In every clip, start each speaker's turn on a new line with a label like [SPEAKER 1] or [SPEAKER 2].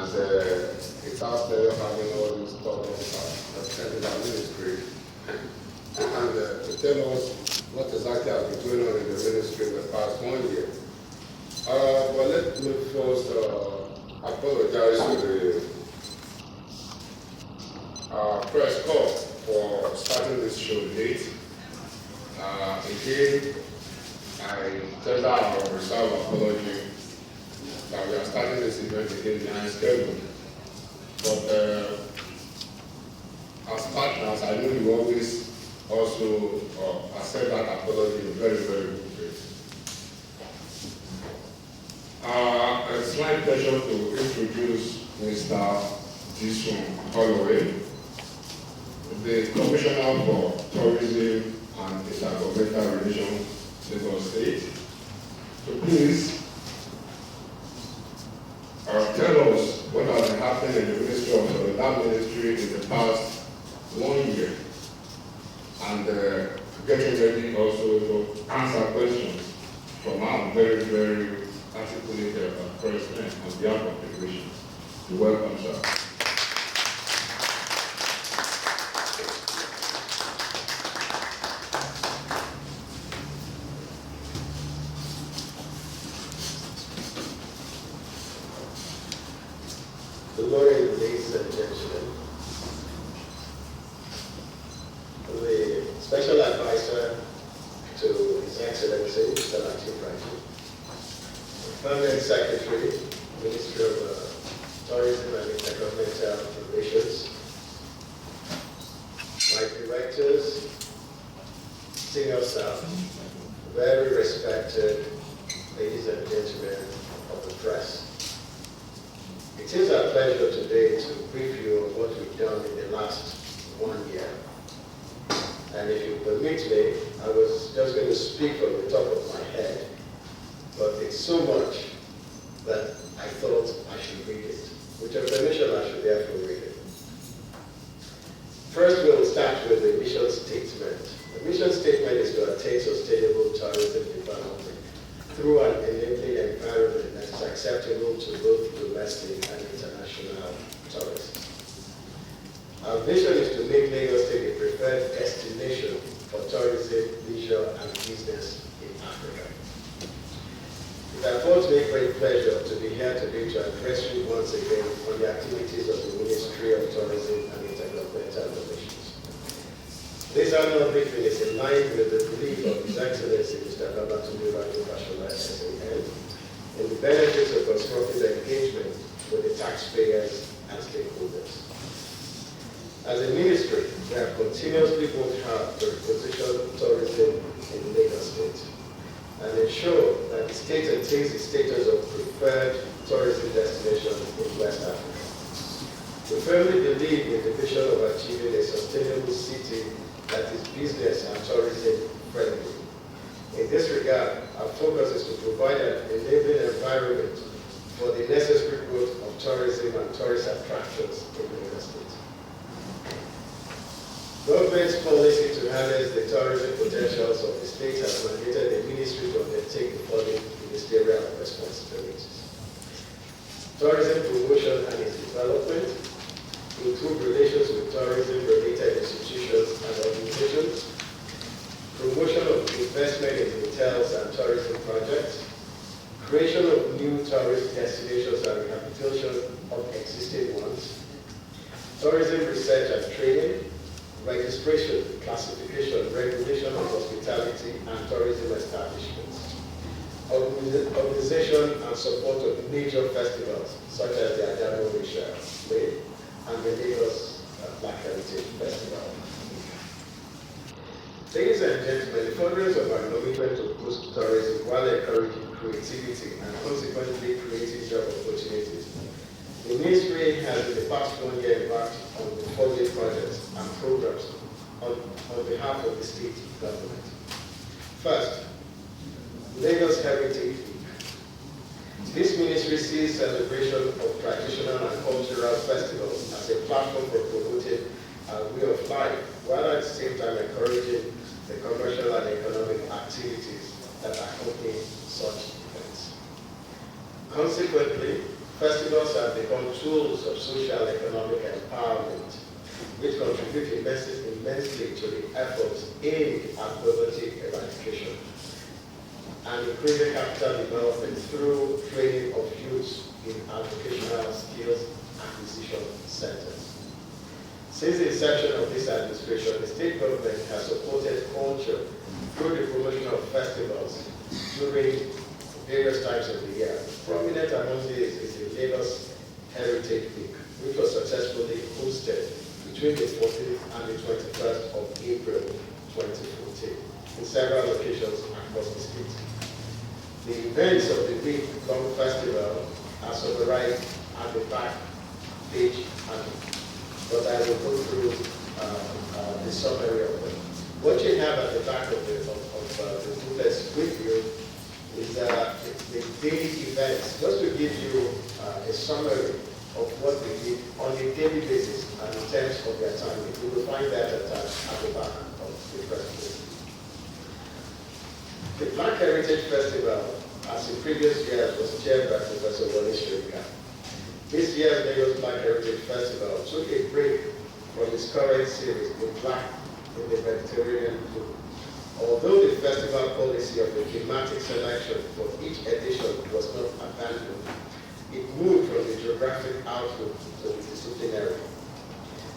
[SPEAKER 1] And it's after having all these problems attended our ministry. And to tell us what exactly has been going on in the ministry in the past 1 year. But let me first apologize to the press call for starting this show late. Again, I tender our reserve apology that we are starting this event again behind schedule. But as partners, I know you always also accept that apology in very, very good faith. It's my pleasure to introduce Mr. Jason Holloway, the Commissioner for Tourism and Intergovernmental Relations, Lagos State. So please tell us what has been happening in the Ministry of that ministry in the past 1 year, and getting ready also to answer questions from our very, very articulated president on behalf of the Commission. You're welcome, sir.
[SPEAKER 2] Good morning, ladies and gentlemen. The Special Advisor to His Excellency, Mr. Latif Raji, Permanent Secretary, Ministry of Tourism and Intergovernmental Relations, my directors, senior staff, very respected ladies and gentlemen of the press. It is our pleasure today to brief you on what we've done in the last 1 year. And if you permit me, I was just going to speak from the top of my head, but it's so much that I thought I should read it. With your permission, I should therefore read it. First, we'll start with the mission statement. The mission statement is to attain sustainable tourism development through an enabling environment that is acceptable to both domestic and international tourists. Our vision is to make Lagos State a preferred destination for tourism, leisure, and business in Africa. It affords me great pleasure to be here today to address you once again on the activities of the Ministry of Tourism and Intergovernmental Relations. This annual briefing is in line with the belief of His Excellency Mr. Babatunde Fashola, SAN, in the benefits of constructive engagement with the taxpayers and stakeholders. As a ministry, we have continuously worked hard to reposition tourism in Lagos State and ensure that the state attains the status of preferred tourism destination in West Africa. We firmly believe in the vision of achieving a sustainable city that is business and tourism friendly. In this regard, our focus is to provide an enabling environment for the necessary growth of tourism and tourist attractions in Lagos State. Government's policy to harness the tourism potentials of the state has mandated the ministry to undertake the following ministerial responsibilities. Tourism promotion and its development, improve relations with tourism-related institutions and organizations, promotion of investment in hotels and tourism projects, creation of new tourist destinations and rehabilitation of existing ones, tourism research and training, registration, classification, regulation of hospitality and tourism establishments, organization and support of major festivals such as the Adamo Day and the Lagos Black Heritage Festival. Ladies and gentlemen, the furtherance of our commitment to boost tourism while encouraging creativity and consequently creating job opportunities, the ministry has in the past 1 year embarked on the following projects and programs on behalf of the state government. First, Lagos Heritage Week. This ministry sees celebration of traditional and cultural festivals as a platform for promoting our way of life, while at the same time encouraging the commercial and economic activities that accompany such events. Consequently, Festivals have become tools of social and economic empowerment, which contribute immensely to the efforts aimed at poverty eradication and increasing capital development through training of youth in educational skills acquisition centers. Since the inception of this administration, the state government has supported culture through the promotion of festivals during various times of the year. Prominent among these is the Lagos Heritage Week, which was successfully hosted between the 14th and the 21st of April 2014 in several locations across the state. The events of the week-long festival are summarized at the back page, but I will go through the summary of them. What you have at the back of the booklets with you is the daily events, just to give you a summary of what we did on a daily basis and in terms of their timing. You will find that at the back of the presentation. The Black Heritage Festival, as in previous years, was chaired by Professor Wale Soyinka. This year's Lagos Black Heritage Festival took a break from its current series, The Black in the Mediterranean Blue. Although the festival policy of the thematic selection for each edition was not abandoned, it moved from the geographic outlook to the disciplinary.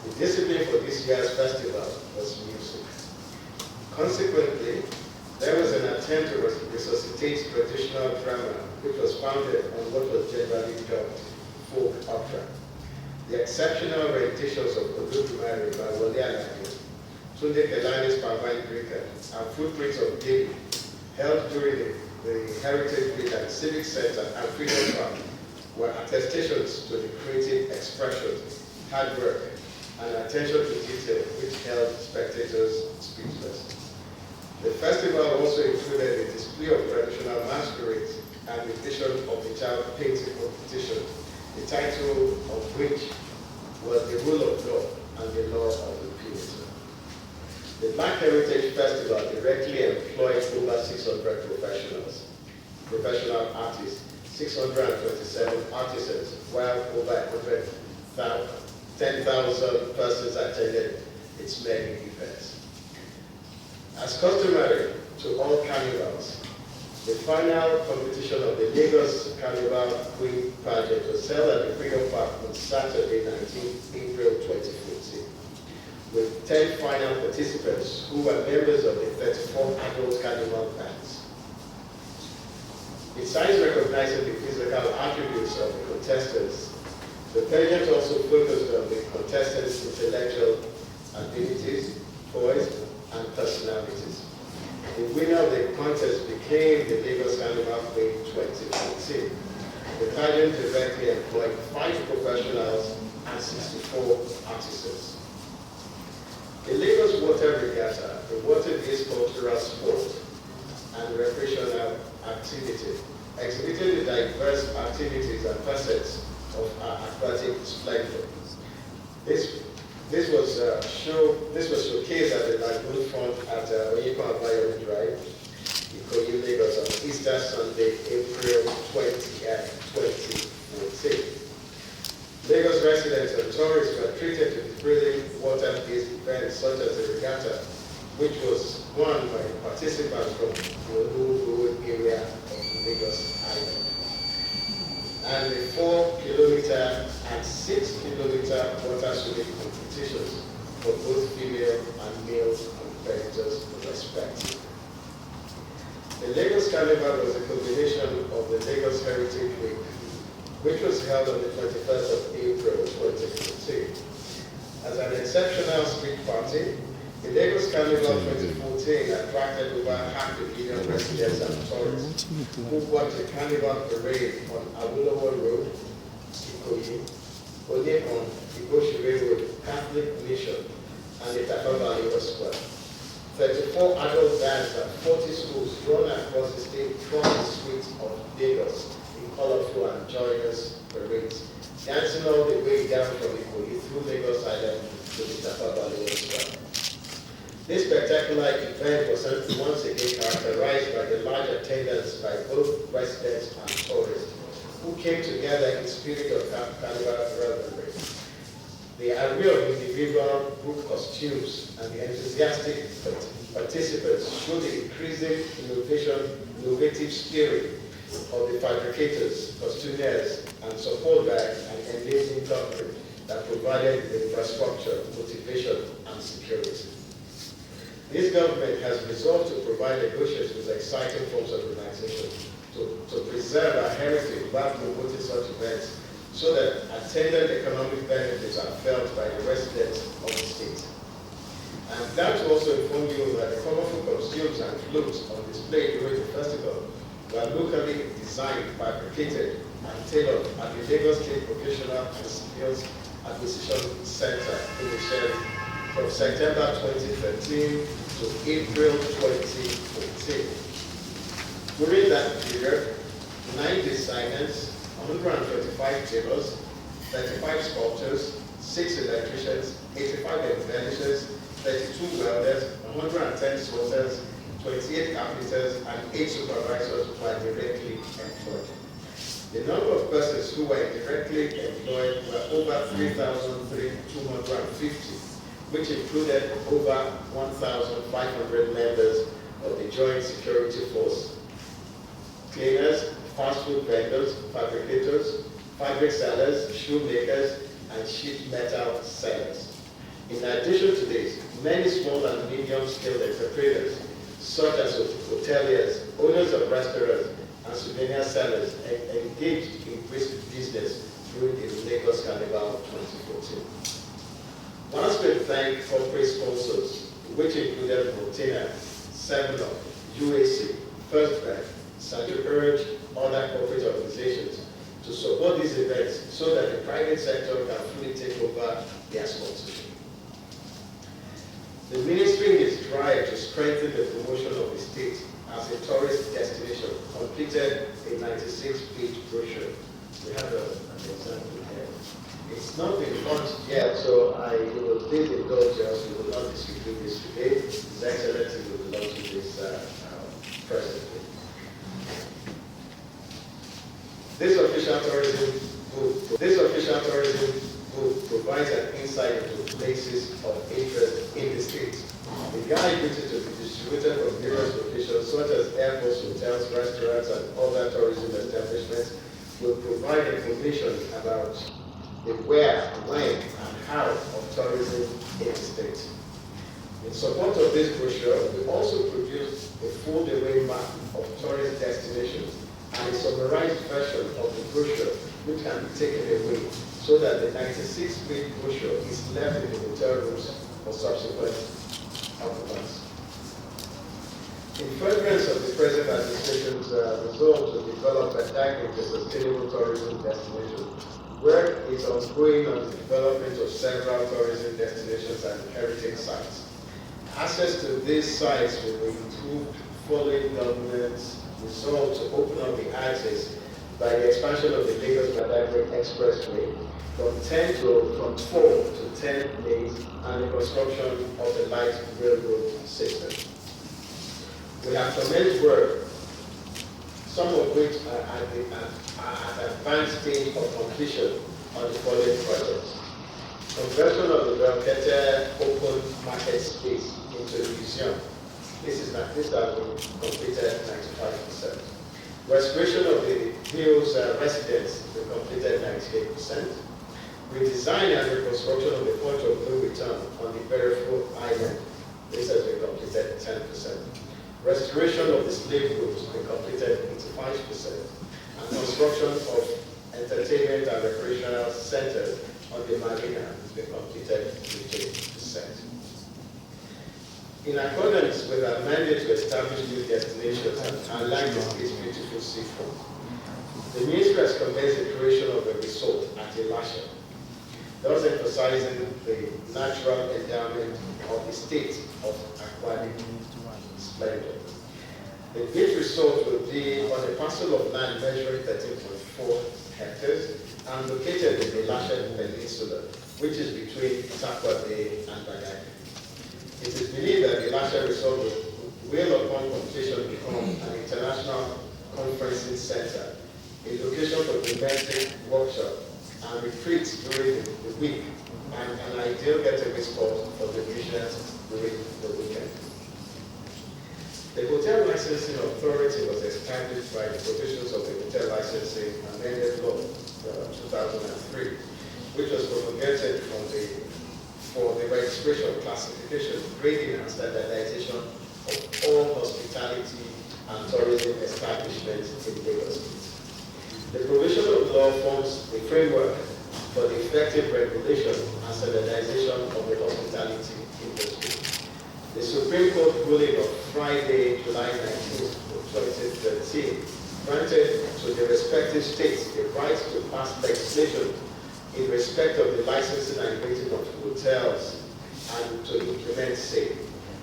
[SPEAKER 2] The discipline for this year's festival was music. Consequently, there was an attempt to resuscitate traditional drama, which was founded on what was generally dubbed folk opera. The exceptional renditions of Olodumare by Wole Alade, Tunde Kelani's Pavine Greeter, and Footprints of David, held during the Heritage Week at the Civic Center and Freedom Park, were attestations to the creative expression, hard work, and attention to detail which held spectators speechless. The festival also included a display of traditional masquerades and the vision of the child painting competition, the title of which was The Rule of Law and the Law of Impunity. The Black Heritage Festival directly employed over 600 professional artists, 627 artisans, while over 10,000 persons attended its many events. As customary to all carnivals, the final competition of the Lagos Carnival Queen Pageant was held at the Freedom Park on Saturday, 19 April 2014, with 10 final participants who were members of the 34 adult carnival bands. Besides recognizing the physical attributes of the contestants, the pageant also focused on the contestants' intellectual abilities, poise, and personalities. The winner of the contest became the Lagos Carnival Queen 2014. The pageant directly employed 5 professionals and 64 artisans. The Lagos Water Regatta, the water-based cultural sport and recreational activity, exhibited the diverse activities and facets of our aquatic splendor. This was showcased at the Lagoon Front at Oyeko Abayomi Drive, Ikoyi, Lagos, on Easter Sunday, April 2014. Lagos residents and tourists were treated to the thrilling water-based events such as the regatta, which was won by participants from the Olu area of Lagos Island, and the 4-kilometer and 6-kilometer water swimming competitions for both female and male competitors respectively. The Lagos Carnival was a combination of the Lagos Heritage Week, which was held on the 21st of April 2014. As an exceptional street party, the Lagos Carnival 2014 attracted over 500 million residents and tourists who watched the Carnival parade on Awolowo Road, Ikoyi, Onekon, Igoshere Road, Catholic Mission, and the Tafa Valley Square. 34 adult bands and 40 schools run across the state from the streets of Lagos in colorful and joyous parades, dancing all the way down from Ikoyi through Lagos Island to the Tafa Valley Square. This spectacular event was once again characterized by the large attendance by both residents and tourists, who came together in spirit of carnival revelry. The array of individual group costumes and the enthusiastic participants show the increasing innovative spirit of the fabricators, costumiers, and support by an enabling government that provided the infrastructure, motivation, and security. This government has resolved to provide negotiations with exciting forms of organization to preserve our heritage while promoting such events so that attendant economic benefits are felt by the residents of the state. I'm glad to also inform you that the colorful costumes and floats on display during the festival were locally designed, fabricated, and tailored at the Lagos State Vocational and Skills Acquisition Center, Ministerial, from September 2013 to April 2014. During that period, 9 designers, 125 tailors, 35 sculptors, 6 electricians, 85 embellishers, 32 welders, 110 sorters, 28 carpenters, and 8 supervisors were directly employed. The number of persons who were directly employed were over 3,250, which included over 1,500 members of the Joint Security Force, cleaners, fast food vendors, fabricators, fabric sellers, shoemakers, and sheet metal sellers. In addition to this, many small and medium-scale enterprises, such as hoteliers, owners of restaurants, and souvenir sellers, engaged in business during the Lagos Carnival 2014. Once we thank corporate sponsors, which included Montana, 7up, UAC, First Bank, and to urge other corporate organizations to support these events so that the private sector can fully take over their sponsorship. The ministry in its drive to strengthen the promotion of the state as a tourist destination completed a 96-page brochure. We have an example here. It's not been launched yet, so you will please indulge us. We will not distribute this today. His Excellency will be launching this presently. This official tourism book provides an insight into places of interest in the state. The guide which is to be distributed from various locations such as airports, hotels, restaurants, and other tourism establishments will provide information about the where, when, and how of tourism in the state. In support of this brochure, we also produced a fold-away map of tourist destinations and a summarized version of the brochure which can be taken away so that the 96-page brochure is left in the hotel rooms for subsequent occupants. In furtherance of the present administration's resolve to develop a dynamic and sustainable tourism destination, work is ongoing on the development of several tourism destinations and heritage sites. Access to these sites will be improved following government's resolve to open up the access by the expansion of the Lagos-Badagry Expressway from 4 to 10 lanes and the construction of the light railroad system. We have commenced work, some of which are at advanced stage of completion on the following projects. Conversion of the Belkete open market space into a museum. This has been completed 95%. Restoration of the Hills residence has been completed 98%. Redesign and reconstruction of the point of no return on the Berefo Island. This has been completed 10%. Restoration of the slave rooms has been completed 85%. And construction of entertainment and recreational centers on the marina has been completed 50%. In accordance with our mandate to establish new destinations and like the state's beautiful seafront, the Ministry has commenced the creation of a resort at Elisha, thus emphasizing the natural endowment of the state of aquatic splendor. The beach resort will be on a parcel of land measuring 13.4 hectares and located in the Elisha Peninsula, which is between Takwa Bay and Badagry. It is believed that the Elisha resort will upon completion become an international conferencing center, a a location for domestic workshop, and retreats during the week, and an ideal getaway spot for the musicians during the weekend. The Hotel Licensing Authority was established by the provisions of the Hotel Licensing Amended Law 2003, which was promulgated for the registration, classification, grading, and standardization of all hospitality and tourism establishments in Lagos State. The provision of law forms the framework for the effective regulation and standardization of the hospitality industry. The Supreme Court ruling of Friday, July 19, 2013, granted to the respective states the right to pass legislation in respect of the licensing and grading of hotels and to implement same.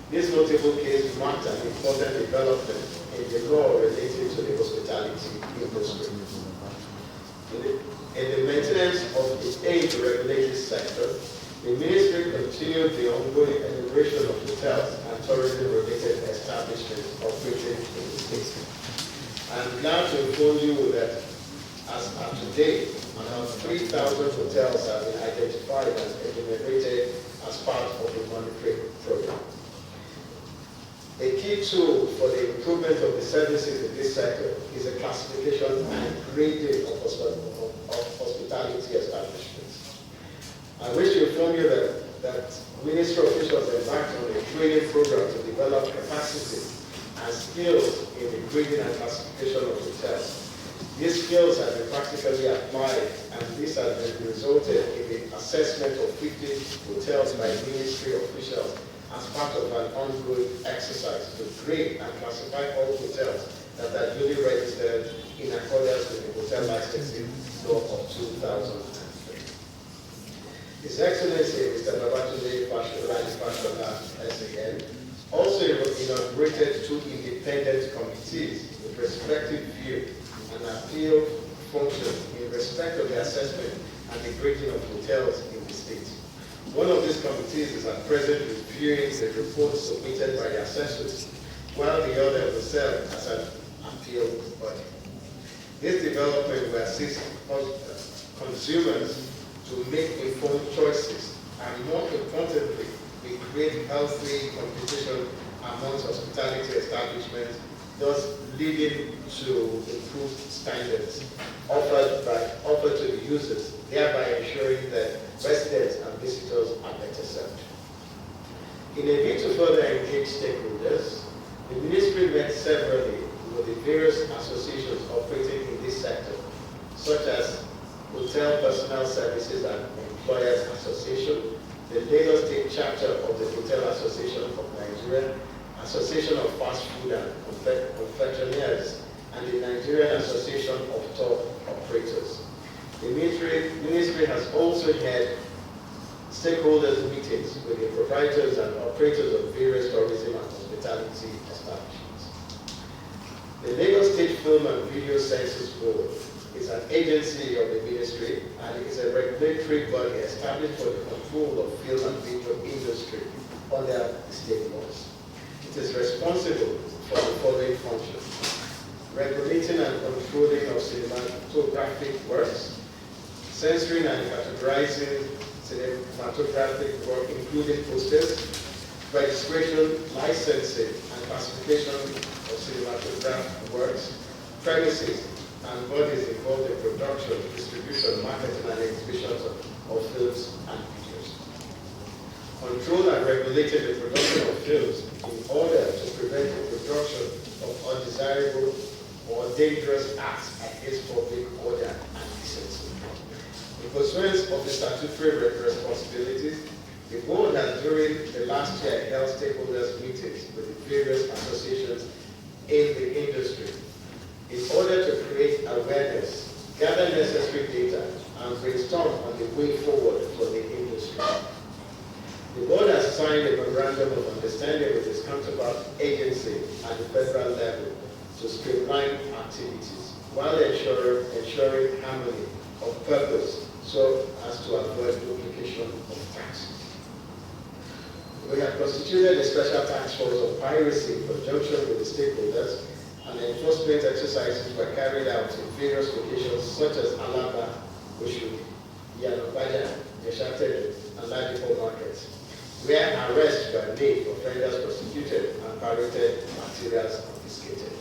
[SPEAKER 2] This notable case marked an important development in the law related to the hospitality industry. In the maintenance of its aid to regulate this sector, the Ministry continued the ongoing enumeration of hotels and tourism-related establishments operating in the state. I'm glad to inform you that as of today, around 3,000 hotels have been identified and enumerated as part of the monitoring program. A key tool for the improvement of the services in this sector is a classification and grading of hospitality establishments. I wish to inform you that ministry officials embarked on a training program to develop capacity and skills in the grading and classification of hotels. These skills have been practically applied, and this has been resulted in the assessment of 50 hotels by ministry officials as part of an ongoing exercise to grade and classify all hotels that are duly registered in accordance with the Hotel Licensing Law of 2003. His Excellency Mr. Babatunde Fashola, SAN, also inaugurated 2 independent committees with respective view and appeal functions in respect of the assessment and the grading of hotels in the state. One of these committees is at present reviewing the reports submitted by the assessors, while the other will serve as an appeal body. This development will assist consumers to make informed choices, and more importantly, we create healthy competition amongst hospitality establishments, thus leading to improved standards offered to the users, thereby ensuring that residents and visitors are better served. In a bid to further engage stakeholders, the ministry met severally with the various associations operating in this sector, such as Hotel Personnel Services and Employers Association, the Lagos State chapter of the Hotel Association of Nigeria, Association of Fast Food and Confectionaries, and the Nigerian Association of Tour Operators. The ministry has also had stakeholders meetings with the proprietors and operators of various tourism and hospitality establishments. The Lagos State Film and Video Census Board is an agency of the ministry and is a regulatory body established for the control of film and video industry under the state laws. It is responsible for the following functions: regulating and controlling of cinematographic works, censoring and categorizing cinematographic work, including posters, registration, licensing, and classification of cinematographic works, premises, and bodies involved in production, distribution, marketing, and exhibitions of films and videos. Control and regulating the production of films in order to prevent the production of undesirable or dangerous acts against public order and decency. In pursuance of the statutory responsibilities, the board has during the last year held stakeholders meetings with the various associations in the industry in order to create awareness, gather necessary data, and brainstorm on the way forward for the industry. The board has signed a memorandum of understanding with its counterpart agency at the federal level to streamline activities while ensuring harmony of purpose so as to avoid duplication of taxes. We have constituted a special task force of piracy in conjunction with the stakeholders and enforcement exercises were carried out in various locations such as Alaba, Oshodi, Yanobaja, Yeshatedo, and Ladipo markets, where arrests were made, offenders prosecuted, and pirated materials confiscated.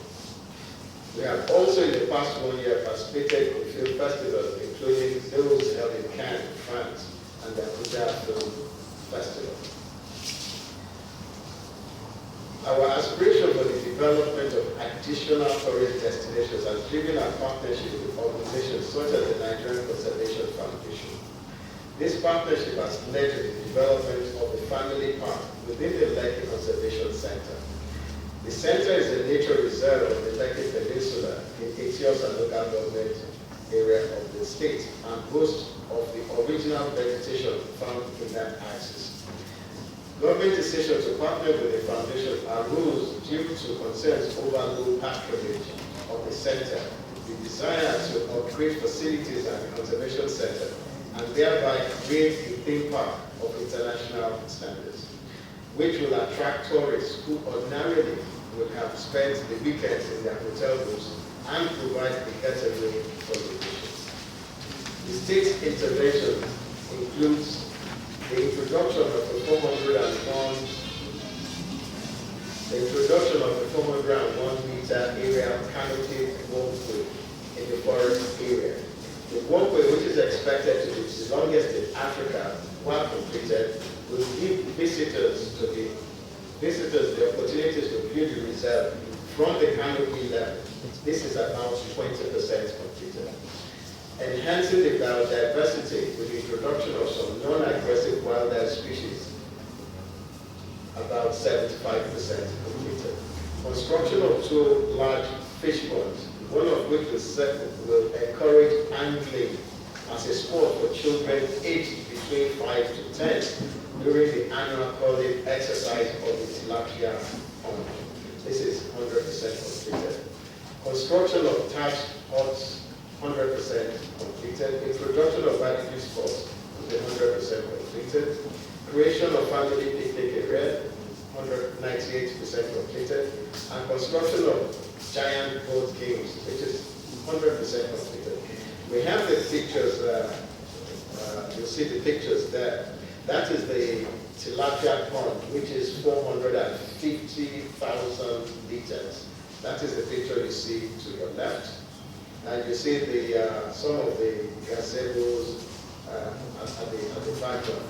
[SPEAKER 2] We have also in the past 1 year participated in film festivals, including those held in Cannes, France, and the Abuja Film Festival. Our aspiration for the development of additional tourist destinations has driven our partnership with organizations such as the Nigerian Conservation Foundation. This partnership has led to the development of the family park within the Lekki Conservation Center. The center is a nature reserve of the Lekki Peninsula in Etiosa local government area of the state and boasts of the original vegetation found in that axis. Government decision to partner with the foundation arose due to concerns over low patronage of the center, the desire to upgrade facilities at the conservation center, and thereby create a theme park of international standards, which will attract tourists who ordinarily would have spent the weekends in their hotel rooms and provide a getaway for vacations. The state's intervention includes the introduction of the 401 meter area canopy walkway in the forest area. The walkway, which is expected to be the longest in Africa, while completed, will give visitors the opportunity to view the reserve from the canopy level. This is about 20% completed. Enhancing the biodiversity with the introduction of some non-aggressive wildlife species, about 75% completed. Construction of 2 large fish ponds, one of which will encourage angling as a sport for children aged between 5 to 10 during the annual calling exercise of the tilapia pond. This is 100% completed. Construction of thatched huts, 100% completed. Introduction of barbecue spots, 100% completed. Creation of family picnic area, 198% completed. And construction of giant boat games, which is 100% completed. We have the pictures, you'll see the pictures there. That is the tilapia pond, which is 450,000 liters. That is the picture you see to your left. And you see the some of the gazebos at the background.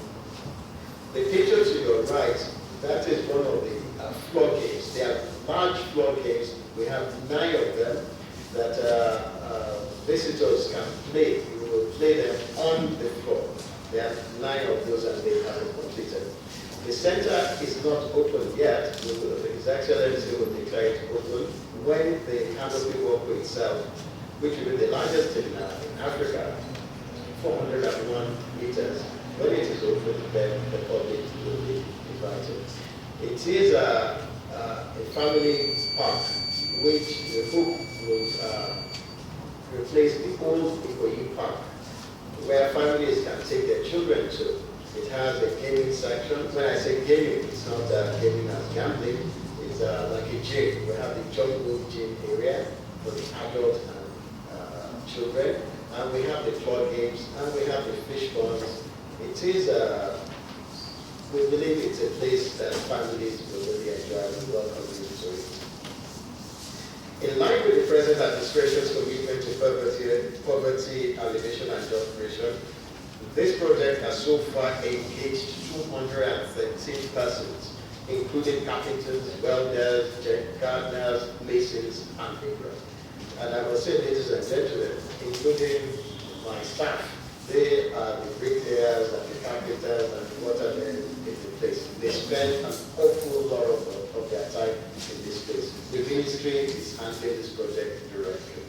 [SPEAKER 2] The picture to your right, that is one of the floor games. They are large floor games. We have 9 of them that visitors can play. We will play them on the floor. There are 9 of those and they have it completed. The center is not open yet. His Excellency will declare it open when the canopy walkway itself, which will be the largest in Africa, 401 meters. When it is open, then the public will be invited. It is a family park, which we hope will replace the old Ikoyi Park, where families can take their children to. It has a gaming section. When I say gaming, it's not gaming as gambling. It's like a gym. We have the jungle gym area for the adult and children, and we have the floor games, and we have the fish ponds. It is, we believe it's a place that families will really enjoy and welcome you to it. In line with the present administration's commitment to poverty alleviation and job creation, this project has so far engaged 213 persons, including carpenters, welders, gardeners, masons, and laborers. And I must say, ladies and gentlemen, including my staff, they are the bricklayers and the carpenters and the watermen in the place. They spend an awful lot of their time in this place. The ministry is handling this project directly.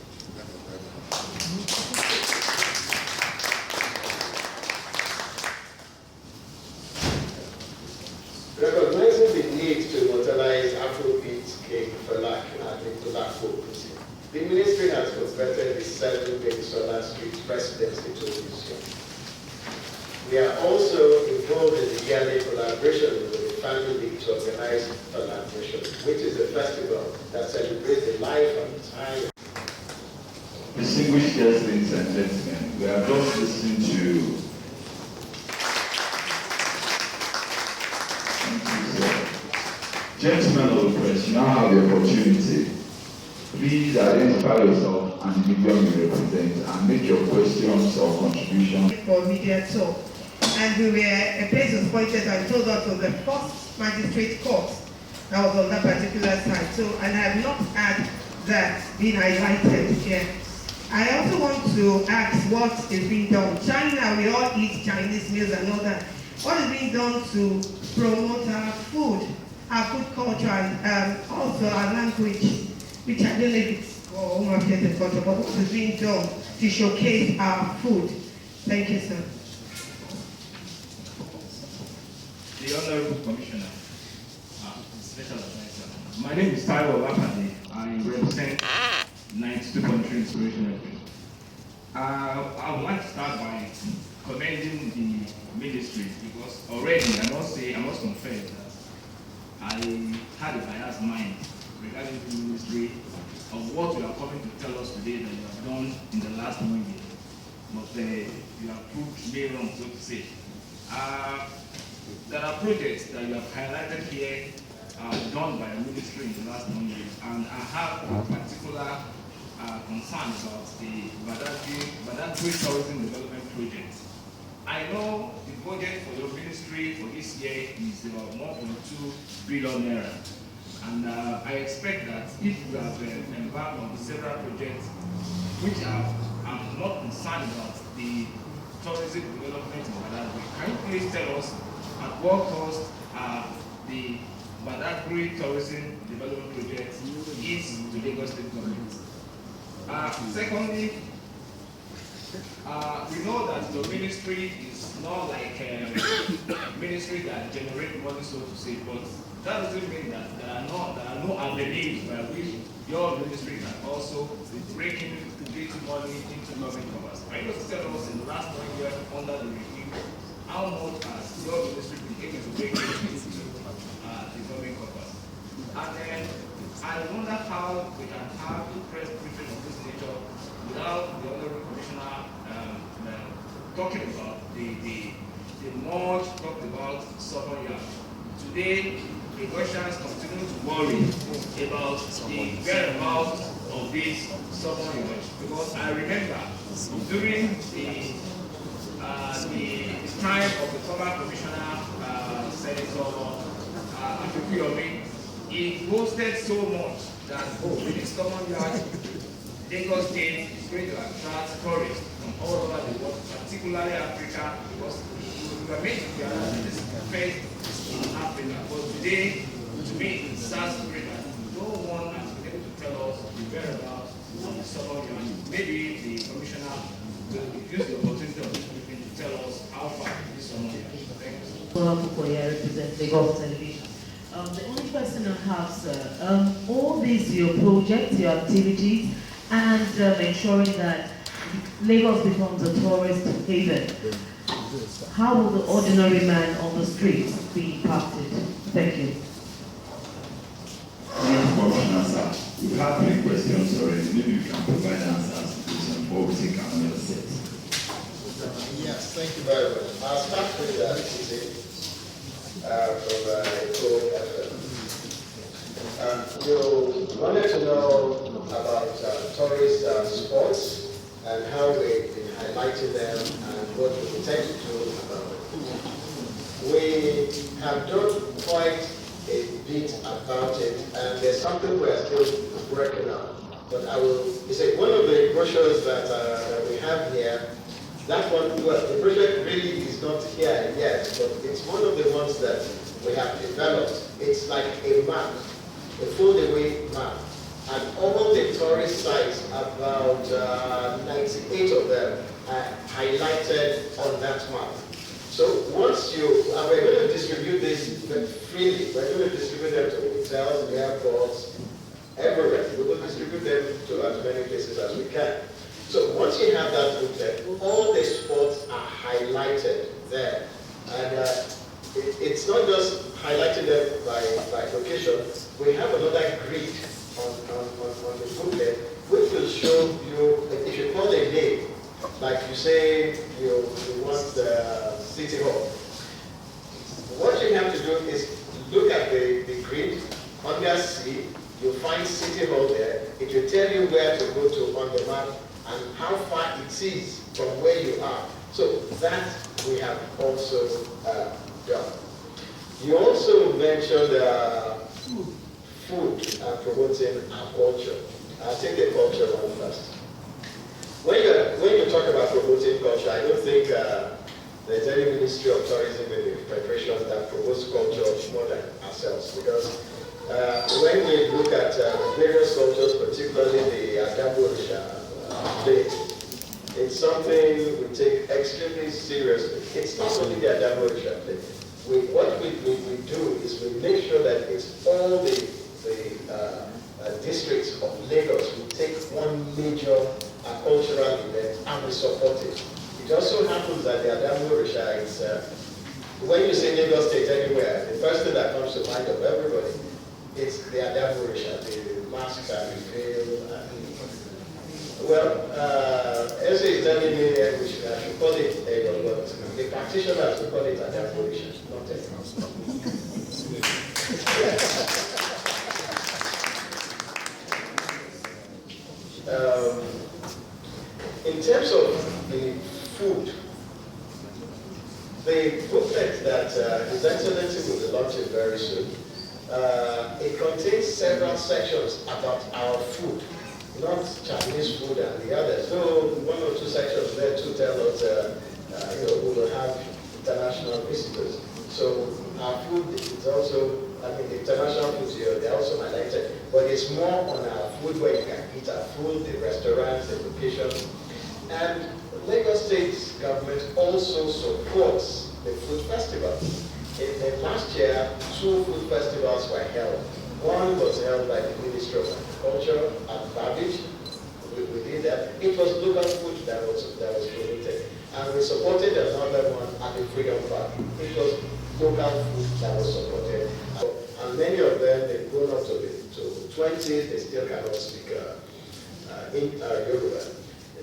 [SPEAKER 2] Recognizing the need to immortalize Afrobeat King Fela Akintola, the ministry has converted the 7 Solar Street residency to a museum. We are also involved in the yearly collaboration with the Family League to organize celebration, which is a festival that celebrates the life and time.
[SPEAKER 3] Distinguished guests, ladies and gentlemen, we have just listened to gentlemen of the press. You now have the opportunity. Please identify yourself and the medium you represent and make your questions or contributions.
[SPEAKER 4] For media talk. And we were, a place was appointed and told us was the first magistrate court that was on that particular side. So, and I have not had that being highlighted here. I also want to ask what is being done. China, we all eat Chinese meals and all that. What is being done to promote our food culture, and also our language, which I don't know if it's home affiliated culture, but what is being done to showcase our food? Thank you, sir.
[SPEAKER 5] The Honorable Commissioner, Special Advisor. My name is Taiwo Lapade. I represent 92.3 Inspiration FM. I would like to start by commending the ministry because already I must confess that I had a biased mind regarding the ministry of what you are coming to tell us today that you have done in the last 1 year. But you have proved me wrong, so to say. There are projects that you have highlighted here done by the ministry in the last 1 year, and I have a particular concern about the Badagry Tourism Development Project. I know the budget for your ministry for this year is about 1.2 billion naira, and I expect that if you have embarked on several projects, which I'm not concerned about the tourism development in Badagry, can you please tell us at what cost the Badagry Tourism Development Project is to Lagos State Government? Secondly, we know that the ministry is not like a ministry that generates money, so to say, but that doesn't mean that there are no avenues by which your ministry can also break in little money into government coffers. Are you going to tell us in the last 1 year under the review how much has your ministry been able to break into the government coffers? And then I wonder how we can have a press briefing of this nature without the Honorable Commissioner talking about the much talked about southern yard. Today, the Russians continue to worry about the whereabouts of this southern yard, because I remember during the time of the former Commissioner, Senator Afiku, he boasted so much that with this southern yard, Lagos State is going to attract tourists from all over the world, particularly Africa, because we were made to realize that this is first in Africa. But today, to me, it's sad story that no one has been able to tell us the whereabouts of the southern yard. Maybe the commissioner will use the opportunity of this meeting to tell us how far this southern yard is. Thank you.
[SPEAKER 6] I represent Lagos Television. The only question I have, sir, all these your projects, your activities, and ensuring that Lagos becomes a tourist haven, how will the ordinary man on the streets be impacted? Thank you.
[SPEAKER 3] Commissioner, sir, we've had 3 questions already. Maybe you can provide answers to this before we take another set.
[SPEAKER 2] Yes, thank you very much. I'll start with TC from Eco FM. You wanted to know about tourist sports and how we've been highlighting them and what we intend to do about it. We have done quite a bit about it, and there's something we're still working on. But I will say one of the brochures that we have here, that one, well, the project really is not here yet, but it's one of the ones that we have developed. It's like a map, a fold-away map. And all the tourist sites, about 98 of them are highlighted on that map. So once you, and we're going to distribute this freely. We're going to distribute them to hotels, airports, everywhere. We will distribute them to as many places as we can. So once you have that booklet, all the spots are highlighted there. And it's not just highlighting them by location. We have another grid on the booklet which will show you, if you call a name, like you say you want the City Hall. What you have to do is look at the grid. Under C, you'll find City Hall there. It will tell you where to go to on the map and how far it is from where you are. So that we have also done. You also mentioned food and promoting our culture. I'll take the culture one first. When you talk about promoting culture, I don't think there's any Ministry of Tourism in the Federation that promotes culture more than ourselves. Because when we look at various cultures, particularly the Adamorisha play, it's something we take extremely seriously. It's not only the Adamorisha play. What we do is we make sure that it's all the districts of Lagos. We take one major cultural event and we support it. It also happens that the Adamorisha is, when you say Lagos State anywhere, the first thing that comes to mind of everybody is the Adamorisha, the masks and the veil. Well, Elsa is telling me I should call it Lagos, but the practitioners will call it Adamorisha, not Lagos. In terms of the food, the booklet that His Excellency will be launching very soon, it contains several sections about our food, not Chinese food and the others. So one or two sections there to tell us, we will have international visitors. So our food is also, the international foods here, they're also highlighted, but it's more on our food where you can eat our food, the restaurants, the locations. And Lagos State government also supports the food festival. In last year, 2 food festivals were held. One was held by the Ministry of Agriculture at Babbage. We did that. It was local food that was promoted. And we supported another one at the Freedom Park. It was local food that was supported. And many of them, they've grown up to 20s, they still cannot speak Yoruba.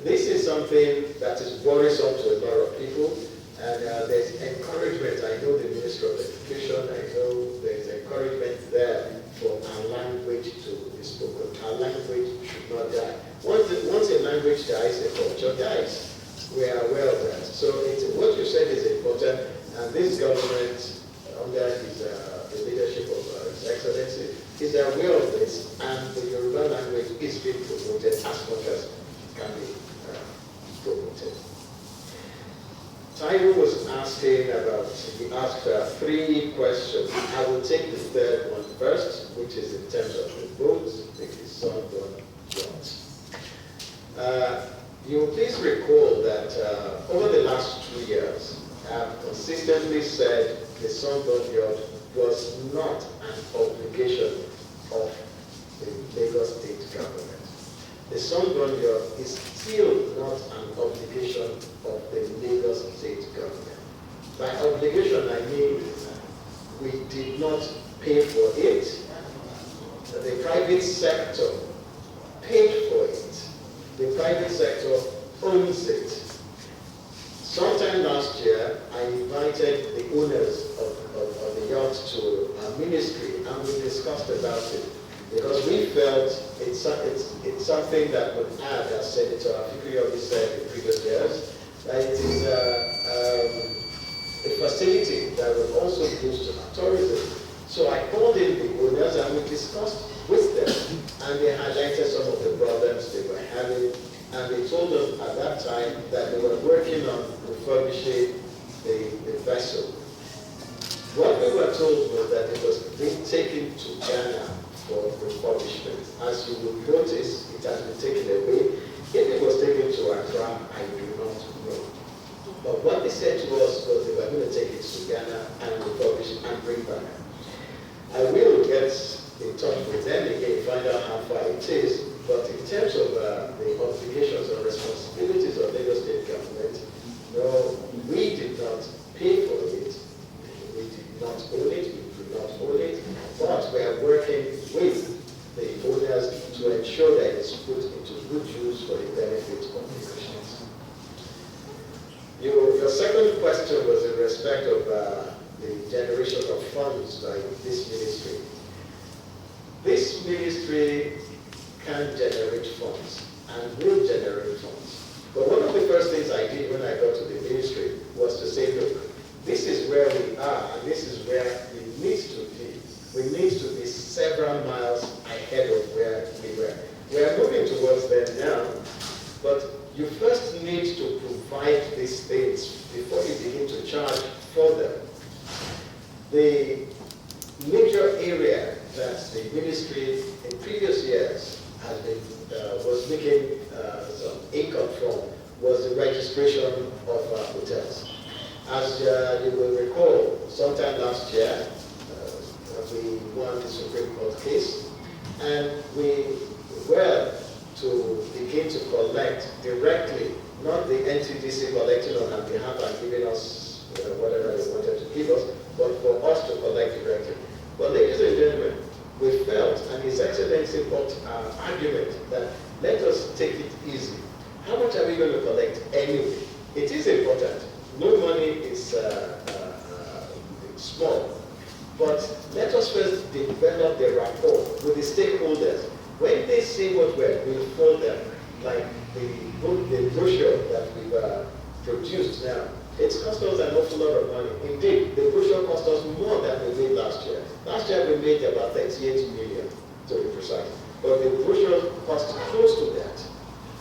[SPEAKER 2] This is something that is worrisome to a lot of people, and there's encouragement. I know the Ministry of Education, I know there's encouragement there for our language to be spoken. Our language should not die. Once a language dies, a culture dies. We are aware of that. So what you said is important, and this government, under the leadership of His Excellency, is aware of this, and the Yoruba language is being promoted as much as it can be promoted. Taiwo was asking about, he asked 3 questions. I will take the third one first, which is in terms of the boats, the Sunburn yachts. You will please recall that over the last 2 years, I have consistently said the Sunburn yacht was not an obligation of the Lagos State government. The Sunburn yacht is still not an obligation of the Lagos State government. By obligation, I mean we did not pay for it. The private sector paid for it. The private sector owns it. Sometime last year, I invited the owners of the yacht to our ministry, and we discussed about it. Because we felt it's something that would add, as Senator Afikri said in previous years, that it is a facility that would also boost tourism. So I called in the owners and we discussed with them, and they highlighted some of the problems they were having, and they told us at that time that they were working on refurbishing the vessel. What we were told was that it was being taken to Ghana for refurbishment. As you will notice, it has been taken away. If it was taken to Accra, I do not know. But what they said to us was they were going to take it to Ghana and refurbish it and bring back. I will get in touch with them again, find out how far it is. But in terms of the obligations and responsibilities of Lagos State government, no, we did not pay for it. We did own it, we do not own it, but we are working with the owners to ensure that it's put into good use for the benefit of the nations. Your second question was in respect of the generation of funds by this ministry. This ministry can generate funds and will generate funds. But one of the first things I did when I got to the ministry was to say, look, this is where we are and this is where we need to be. We need to be several miles ahead of where we were. We are moving towards them now, but you first need to provide these things before you begin to charge for them. The major area that the ministry in previous years has been, was making some income from was the registration of hotels. As you will recall, sometime last year, we won the Supreme Court case, and we were to begin to collect directly, not the NTDC collecting on our behalf and giving us whatever they wanted to give us, but for us to collect directly. But ladies and gentlemen, we felt, and His Excellency put our argument that let us take it easy. How much are we going to collect anyway? It is important. No money is small. But let us first develop the rapport with the stakeholders. When they see what we're doing for them, like the brochure that we've produced now, it's cost us an awful lot of money. Indeed, the brochure cost us more than we made last year. Last year we made about 38 million, to be precise. But the brochure cost close to that.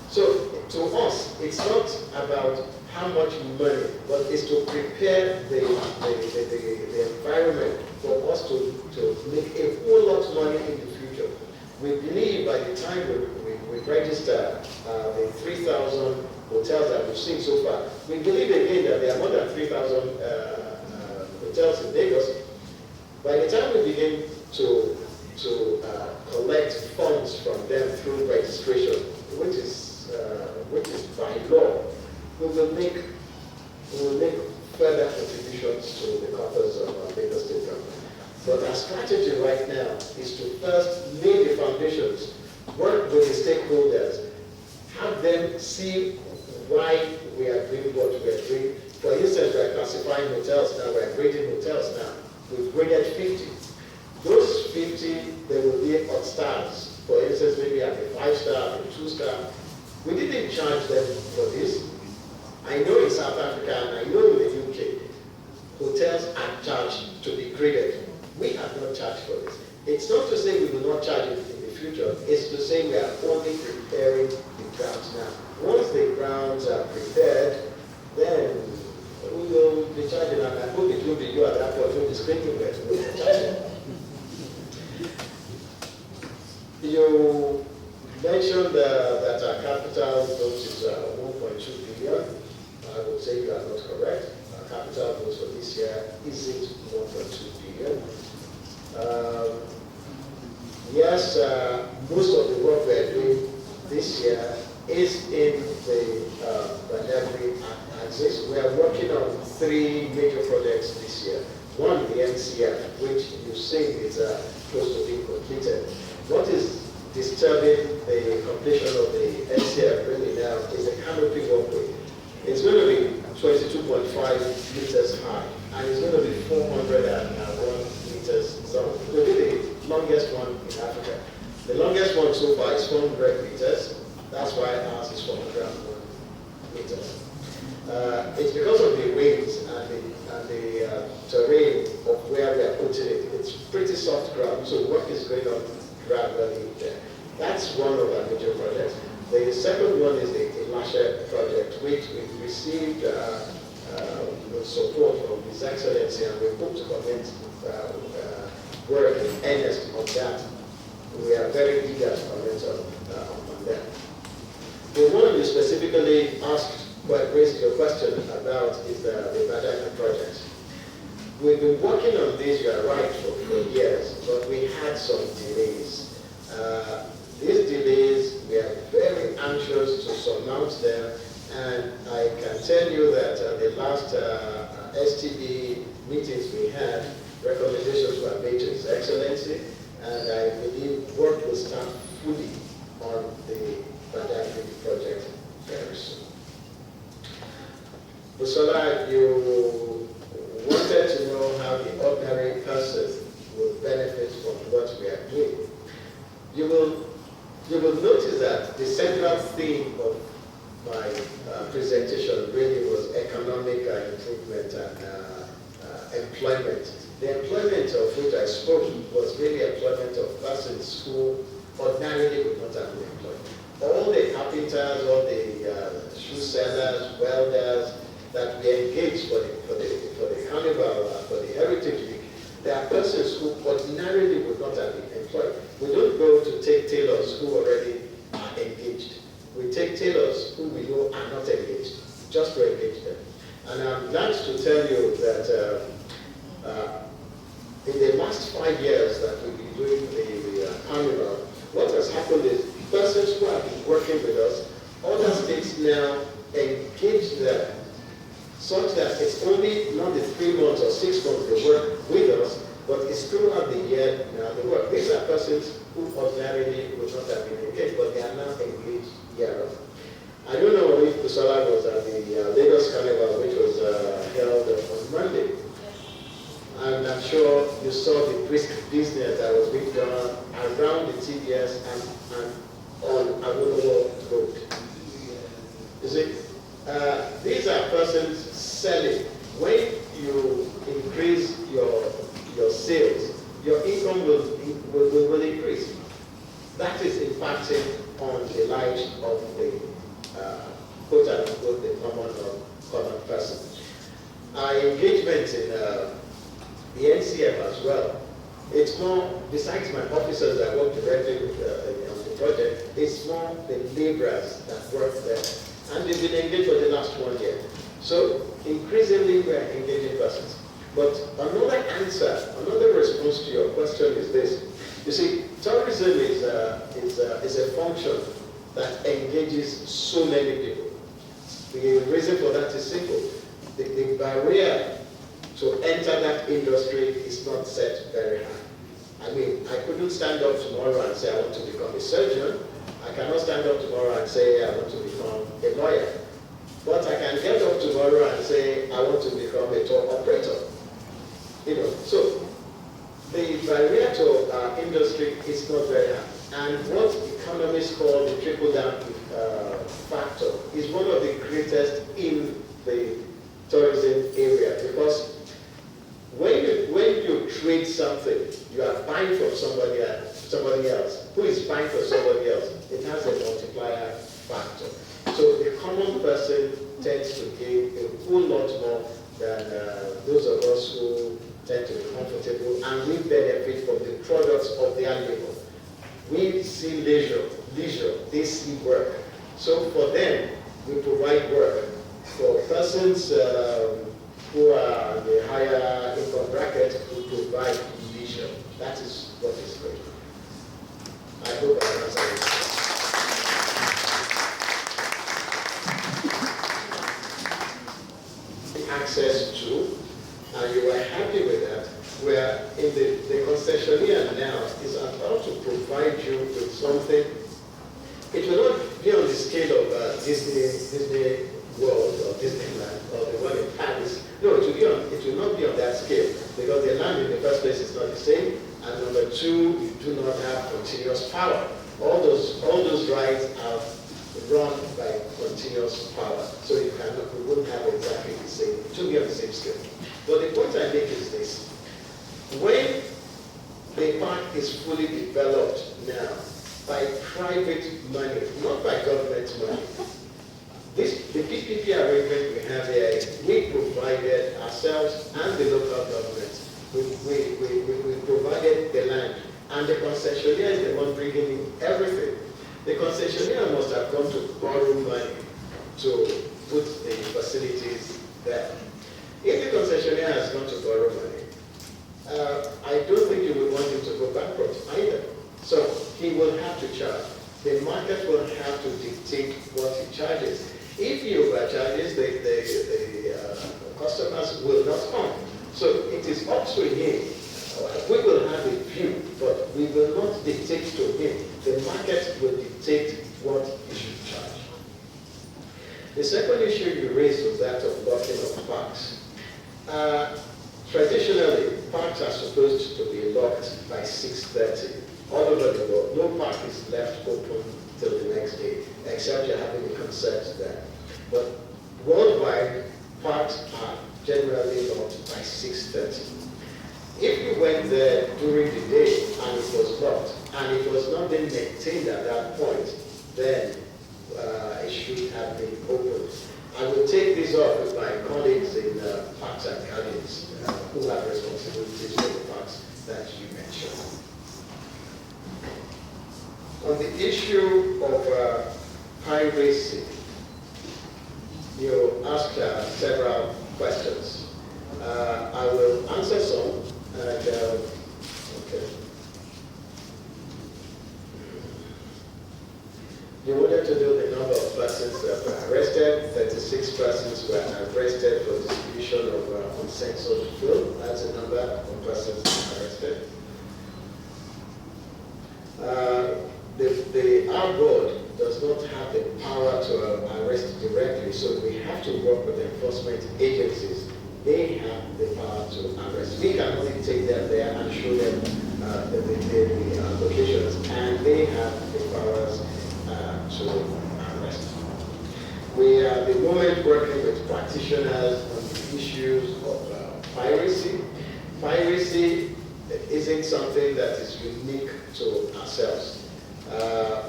[SPEAKER 2] So to us, it's not about how much money, but it's to prepare the environment for us to make a whole lot of money in the future. We believe by the time we register the 3,000 hotels that we've seen so far, we believe again that there are more than 3,000 hotels in Lagos. By the time we begin to collect funds from them through registration, which is by law, we will make further contributions to the coffers of Lagos State government. But our strategy right now is to first lay the foundations, work with the stakeholders, have them see why we are doing what we are doing. For instance, we are classifying hotels now, we are grading hotels now. We've graded 50. Those 50, there will be on stars. For instance, maybe at a 5-star, a 2-star. We didn't charge them for this. I know in South Africa and I know in the UK, hotels are charged to be graded. We have not charged for this. It's not to say we will not charge it in the future. It's to say we are only preparing the grounds now. Once the grounds are prepared, then we will be charging, and I hope it will be you at that point who will be screaming where we will be charging. You mentioned that our capital growth is 1.2 billion. I would say you are not correct. Our capital growth for this year isn't 1.2 billion. Yes, most of the work we are doing this year is in the Badagry axis. We are working on 3 major projects this year. One, the NCF, which you say is close to being completed. What is disturbing the completion of the NCF really now is the canopy walkway. It's going to be 22.5 meters high, and it's going to be 401 meters long. It will be the longest one in Africa. The longest one so far is 400 meters. That's why ours is 401 meters. It's because of the winds and the terrain of where we are putting it. It's pretty soft ground, so work is going on gradually there. That's one of our major projects. The second one is the Elisha project, which we've received support from His Excellency, and we hope to commence work in earnest on that. We are very eager to commence on that. The one you specifically raised your question about is the Badagry project. We've been working on this, you are right, for years, but we had some delays. These delays, we are very anxious to surmount them, and I can tell you that the last STB meetings we had, Recommendations were made to His Excellency, and I believe work will start fully on the Badagry project very soon. Busola, you wanted to know how the ordinary person will benefit from what we are doing. You will notice that the central theme of my presentation really was economic improvement and employment. The employment of which I spoke was really employment of persons who ordinarily would not have been employed. All the carpenters, all the shoe sellers, welders that we engage for the carnival, for the heritage week, there are persons who ordinarily would not have been employed. We don't go to take tailors who already are engaged. We take tailors who we know are not engaged, just to engage them. And I'm glad to tell you that in the last 5 years that we've been doing the carnival, what has happened is persons who have been working with us, other states now engage them such that it's only not the 3 months or 6 months they work with us, but it's throughout the year now they work. These are persons who ordinarily would not have been engaged, but they are now engaged year-round. I don't know if Busola was at the Lagos Carnival, which was held on Monday. And I'm sure you saw the brisk business that was being done around the TBS and on Awolowo Road. You see, these are persons selling. When you increase your sales, your income will increase. That is impacting on the lives of the quote unquote the common person. Our engagement in the NCF as well, it's more, besides my officers that work directly with, on the project, it's more the laborers that work there. And they've been engaged for the last 1 year. So increasingly we're engaging persons. But another answer, another response to your question is this. You see, tourism is a function that engages so many people. The reason for that is simple. The barrier to enter that industry is not set very high. I mean, I couldn't stand up tomorrow and say I want to become a surgeon. I cannot stand up tomorrow and say I want to become a lawyer. But I can get up tomorrow and say I want to become a tour operator. You know, so the barrier to our industry is not very high. And what economists call the trickle-down factor is one of the greatest in the tourism area, because when you trade something, you are buying from somebody else. Who is buying from somebody else? It has a multiplier factor. So the common person tends to gain a whole lot more than those of us who tend to be comfortable, and we benefit from the products of their labor. We see leisure, they see work. So for them, we provide work. For persons who are in the higher income bracket, we provide leisure. That is what is good. I hope I answered it. Access to, and you were happy with that, where in the concessionaire now is about to provide you with something. It will not be on the scale of Disney World or Disneyland or the one in Paris. No, it will not be on that scale, because the land in the first place is not the same, and number two, you do not have continuous power. All those rides are run by continuous power, so we wouldn't have exactly the same. It will be on the same scale. But the point I make is this: when the park is fully developed now by private money, not by government money. The PPP arrangement we have here, we provided ourselves and the local government. We provided the land, and the concessionaire is the one bringing in everything. The concessionaire must have gone to borrow money to put the facilities there. If the concessionaire has gone to borrow money, I don't think you would want him to go bankrupt either. So he will have to charge. The market will have to dictate what he charges. If he overcharges, the customers will not come. So it is up to him. We will have a view, but we will not dictate to him. The market will dictate what he should charge. The second issue you raised was that of locking of parks. Traditionally, parks are supposed to be locked by 6:30. All over the world, no park is left open till the next day, except you're having a concert there. But worldwide, parks are generally locked by 6:30. If you went there during the day and it was locked, and it was not being maintained at that point, then it should have been opened. I will take this up with my colleagues in Parks and Gardens who have responsibilities for the parks that you mentioned. On the issue of piracy, you asked several questions. I will answer some. Okay. You wanted to know the number of persons that were arrested. 36 persons were arrested for distribution of uncensored film. That's the number of persons arrested. Our board does not have the power to arrest directly, so we have to work with enforcement agencies. They have the power to arrest. We can only take them there and show them the locations, and they have the powers to arrest. We are at the moment working with practitioners on the issues of piracy. Piracy isn't something that is unique to ourselves.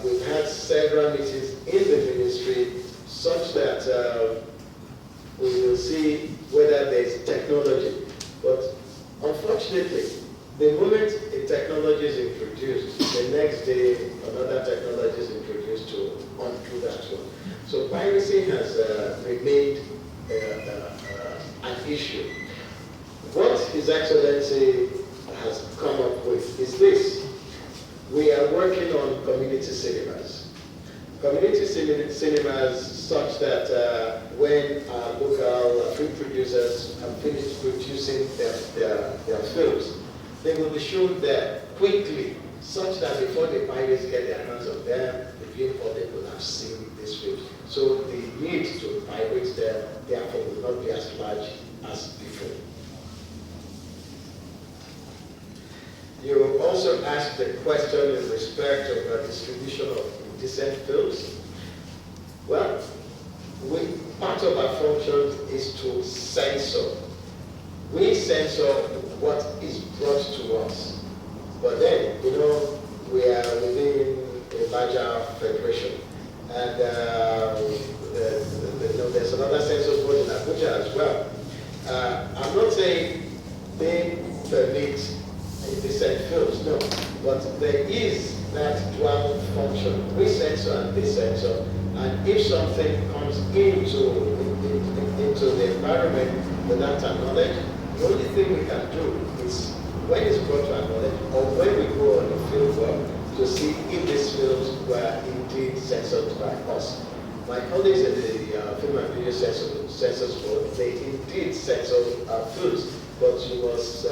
[SPEAKER 2] We've had several meetings in the ministry such that we will see whether there is technology. But unfortunately, the moment a technology is introduced, the next day another technology is introduced to undo that one. So piracy has remained an issue. What His Excellency has come up with is this. We are working on community cinemas. Community cinemas such that when our local film producers have finished producing their films, they will be shown there quickly, such that before the pirates get their hands on them, the viewing public will have seen this film. So the need to pirate them, therefore, will not be as large as before. You also asked the question in respect of the distribution of indecent films. Well, part of our function is to censor. We censor what is brought to us. But then, we are within a larger federation. And there's another censor board in Abuja as well. I'm not saying they permit indecent films, no. But there is that dual function. We censor and they censor. And if something comes into the environment without our knowledge, the only thing we can do is, when it's brought to our knowledge, or when we go on the field work, to see if these films were indeed censored by us. My colleagues in the Film and Video Censors Board, they indeed censored our films, but you must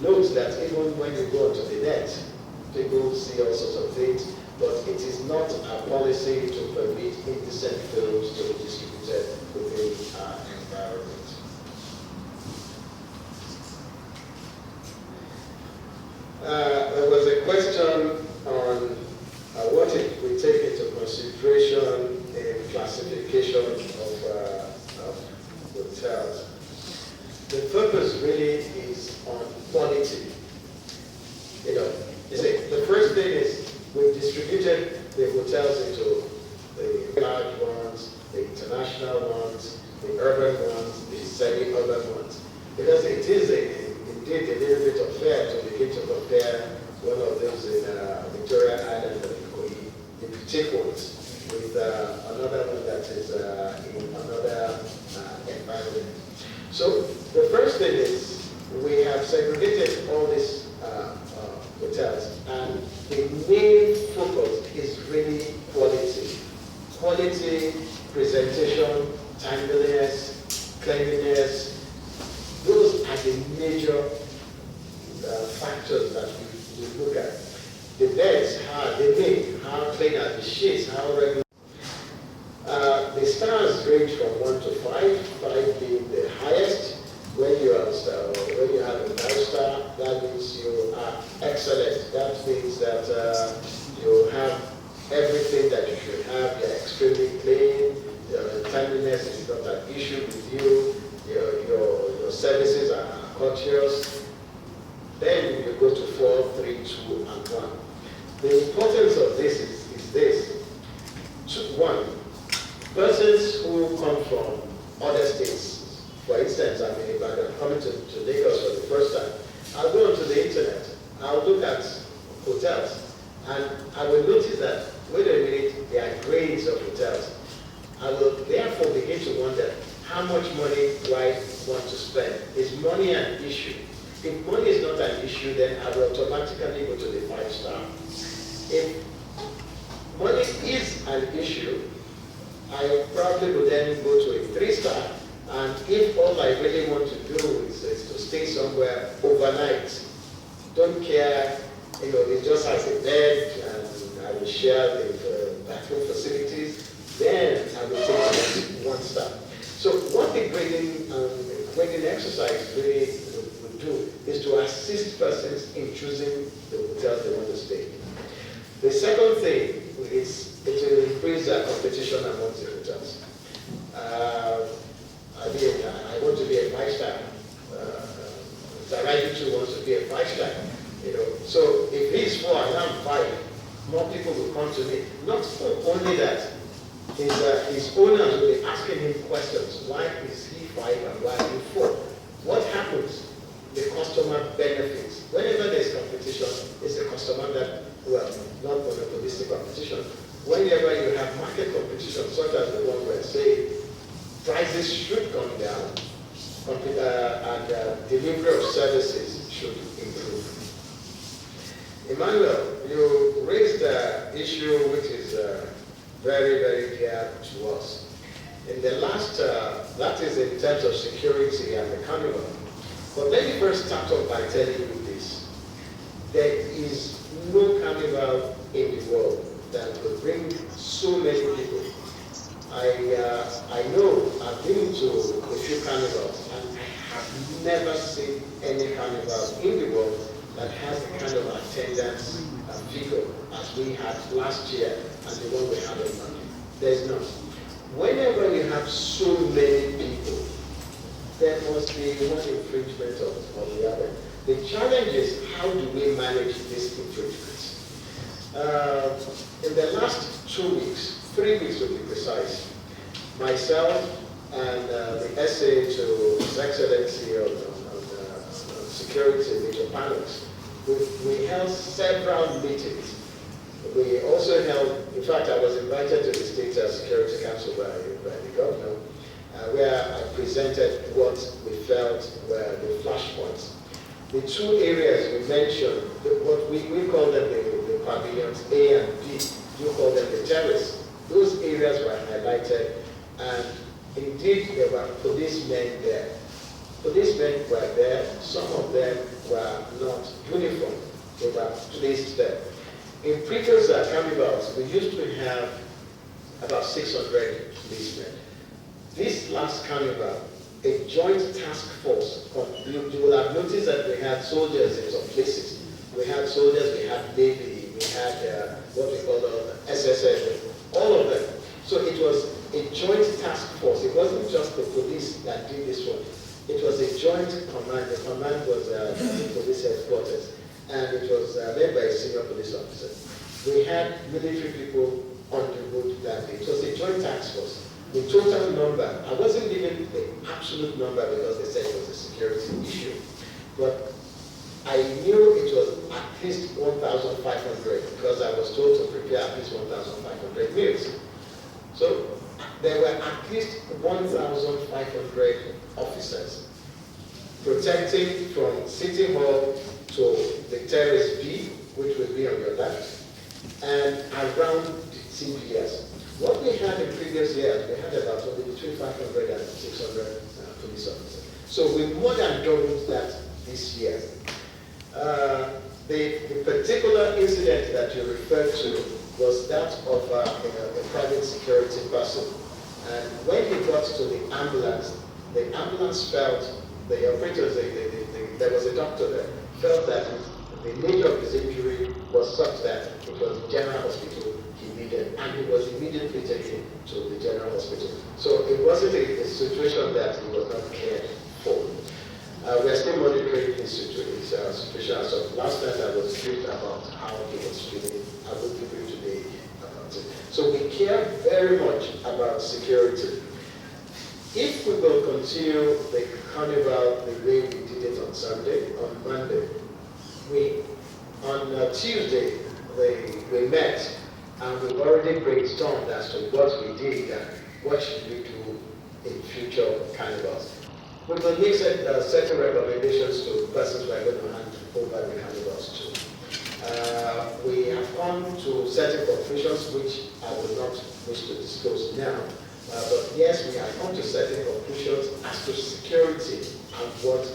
[SPEAKER 2] note that even when you go onto the net, people see all sorts of things, but it is not our policy to permit indecent films to be distributed within our environment. There was a question on what it we take into consideration in classification of hotels. The purpose really is on quality. The first thing is we've distributed the hotels into the large ones, the international ones, the urban ones, the semi-urban ones, because it is indeed a little bit unfair to begin to compare one of those in Victoria Island and Ikoyi, the boutique ones, with another one that is in another environment. So the first thing is we have segregated all these hotels, and the main focus is really quality. Quality, presentation, timeliness, cleanliness. Those the major factors that we look at. The beds, how they make, how clean are the sheets, how regular. The stars range from 1 to 5, 5 being the highest. When you have a 5-star, that means you are excellent. That means that you have everything that you should have. You're extremely clean. Your cleanliness is not an issue with you. Your services are courteous. Then you go to 4, 3, 2, and 1. The importance of this is this. 1, persons who come from other states, for instance, I mean, if I'm coming to Lagos for the first time, I'll go onto the internet, I'll look at hotels, and I will notice that, wait a minute, there are grades of hotels. I will therefore begin to wonder, how much money do I want to spend? Is money an issue? If money is not an issue, then I will automatically go to the 5-star. If money is an issue, I probably would then go to a 3-star, and if all I really want to do is to stay somewhere overnight, don't care, it just has a bed, and I will share the bathroom facilities, then I will take 1-star. So what the grading exercise really would do is to assist persons in choosing the hotels they want to stay in. The second thing is it will increase competition amongst the hotels. I want to be a 5-star. Zarayu wants to be a 5-star. So if he's 4 and I'm 5, more people will come to me. Not only that, his owners will be asking him questions. Why is he 5 and why is he 4? What happens? The customer benefits. Whenever there's competition, it's the customer that, not monopolistic competition. Whenever you have market competition, such as the one we're saying, prices should come down, and delivery of services should improve. Emmanuel, you raised an issue which is very, very dear to us. In the last, that is in terms of security and the carnival. But let me first start off by telling you this. There is no carnival in the world that will bring so many people. I know I've been to a few carnivals, and I have never seen any carnival in the world that has the kind of attendance figure as we had last year and the one we had on Monday. There's none. Whenever you have so many people, there must be one infringement of the other. The challenge is, how do we manage these infringements? In the last 2 weeks, 3 weeks to be precise, myself and the essay to His Excellency on security major panels, we held several meetings. We also held, in fact, I was invited to the State Security Council by the governor, where I presented what we felt were the flashpoints. The 2 areas we mentioned, what we call them the pavilions A and B, you call them the terrace. Those areas were highlighted, and indeed there were policemen there. Policemen were there, some of them were not uniform, they were placed there. In previous carnivals, we used to have about 600 policemen. This last carnival, a joint task force, you will have noticed that we had soldiers in some places. We had soldiers, we had Navy, we had what we call SSS, all of them. So it was a joint task force. It wasn't just the police that did this one. It was a joint command. The command was the police headquarters, and it was led by a senior police officer. We had military people on the road that day. It was a joint task force. The total number, I wasn't given the absolute number because they said it was a security issue, but I knew it was at least 1,500 because I was told to prepare at least 1,500 meals. So there were at least 1,500 officers protecting from City Hall to the Terrace B, which would be on your left, and around CPS. What we had in previous years, we had about between 500 and 600 police officers. So we more than doubled that this year. The particular incident that you referred to was that of a private security person. And when he got to the ambulance felt, the operators, there was a doctor there, felt that the nature of his injury was such that it was the general hospital he needed, and he was immediately taken to the general hospital. So it wasn't a situation that he was not cared for. We are still monitoring his situation. So last night I was briefed about how he was feeling. I will be briefed today about it. So we care very much about security. If we will continue the carnival the way we did it on Sunday, on Monday, on Tuesday we met and we've already brainstormed as to what we did and what should we do in future carnivals. We will make certain recommendations to persons we are going to hand over the carnivals to. We have come to certain conclusions which I will not wish to disclose now. But yes, we have come to certain conclusions as to security and what